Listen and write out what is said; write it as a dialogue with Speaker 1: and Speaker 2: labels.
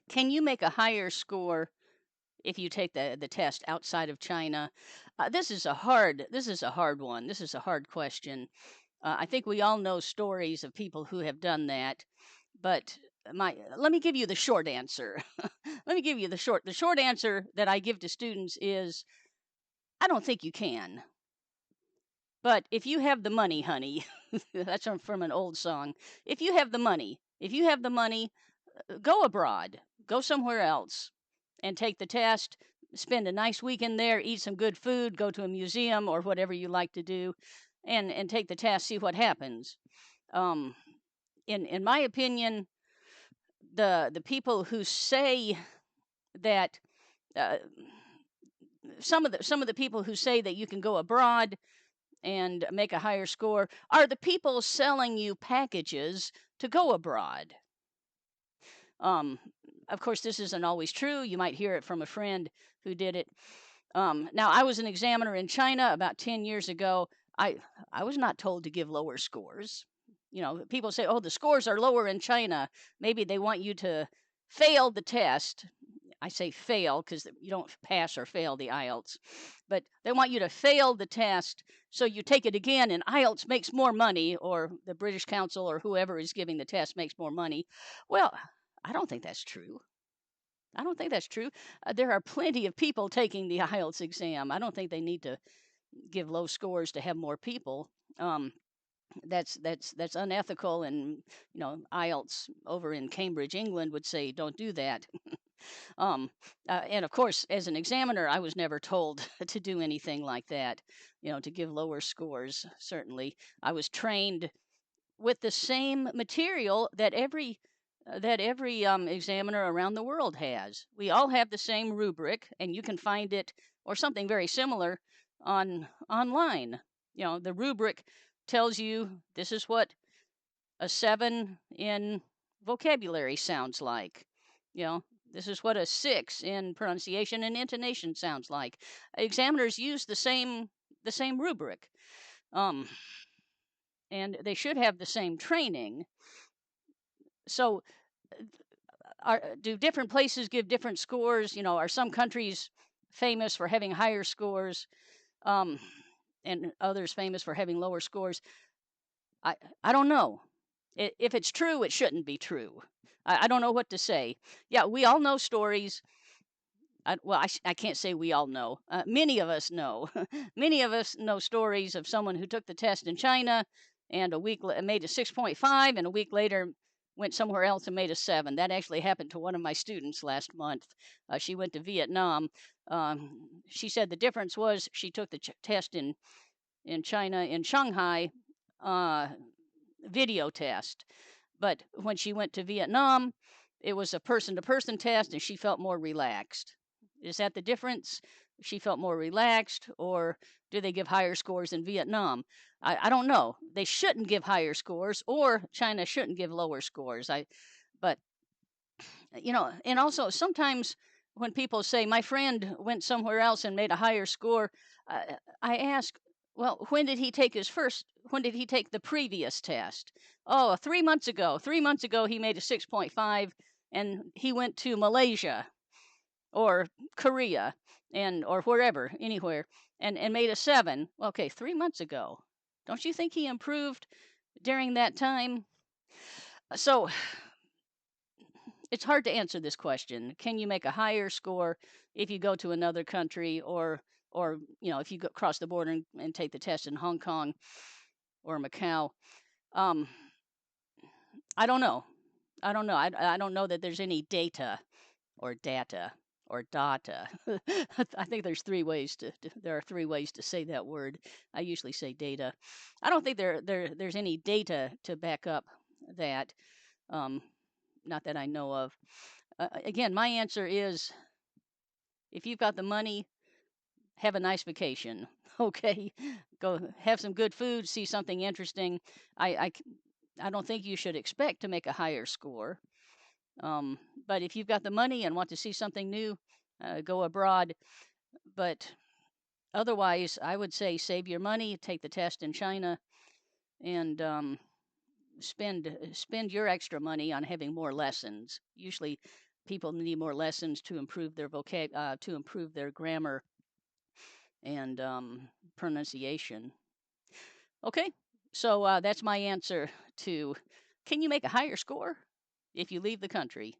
Speaker 1: Can you make a higher score if you take the test outside of China? This is a hard one. This is a hard question. I think we all know stories of people who have done that, but let me give you the short answer. Let me give you the short answer that I give to students is I don't think you can. But if you have the money, honey, that's from an old song. If you have the money, go abroad, go somewhere else, and take the test. Spend a nice weekend there, eat some good food, go to a museum or whatever you like to do, and take the test. See what happens. Um, in my opinion, the people who say that uh, some of the people who say that you can go abroad and make a higher score are the people selling you packages to go abroad. Um, of course, this isn't always true. You might hear it from a friend who did it. Now, I was an examiner in China about 10 years ago. I was not told to give lower scores. People say, oh, the scores are lower in China. Maybe they want you to fail the test. I say fail because you don't pass or fail the IELTS, but they want you to fail the test so you take it again and IELTS makes more money, or the British Council or whoever is giving the test makes more money. Well, I don't think that's true. I don't think that's true. There are plenty of people taking the IELTS exam. I don't think they need to give low scores to have more people. That's unethical, and IELTS over in Cambridge, England, would say don't do that. And of course, as an examiner, I was never told to do anything like that. To give lower scores. Certainly, I was trained with the same material that every examiner around the world has. We all have the same rubric, and you can find it or something very similar online. The rubric tells you this is what a 7 in vocabulary sounds like. This is what a 6 in pronunciation and intonation sounds like. Examiners use the same rubric. Um, and they should have the same training. So, do different places give different scores? Are some countries famous for having higher scores, um, and others famous for having lower scores? I don't know. If it's true, it shouldn't be true. I don't know what to say. Yeah, we all know stories. I can't say we all know. Many of us know. Many of us know stories of someone who took the test in China and made a 6.5, and a week later went somewhere else and made a 7. That actually happened to one of my students last month. She went to Vietnam. She said the difference was she took the test in China, in Shanghai, uh, video test. But when she went to Vietnam, it was a person to person test and she felt more relaxed. Is that the difference? She felt more relaxed, or do they give higher scores in Vietnam? I don't know. They shouldn't give higher scores, or China shouldn't give lower scores. But and also sometimes when people say my friend went somewhere else and made a higher score, I ask, well, when did he take the previous test? Oh, 3 months ago. 3 months ago he made a 6.5 and he went to Malaysia or Korea or wherever, anywhere, and made a 7. Okay, 3 months ago. Don't you think he improved during that time? So it's hard to answer this question. Can you make a higher score if you go to another country, or if you cross the border and take the test in Hong Kong or Macau? Um, I don't know. I don't know that there's any data or data or data. I think there are three ways to say that word. I usually say data. I don't think there's any data to back up that. Um, Not that I know of. Again, my answer is if you've got the money, have a nice vacation. Okay, go have some good food, see something interesting. I don't think you should expect to make a higher score. But if you've got the money and want to see something new, go abroad. But otherwise, I would say save your money, take the test in China, and spend your extra money on having more lessons. Usually, people need more lessons to improve their to improve their grammar and pronunciation. Okay, so that's my answer to, can you make a higher score if you leave the country?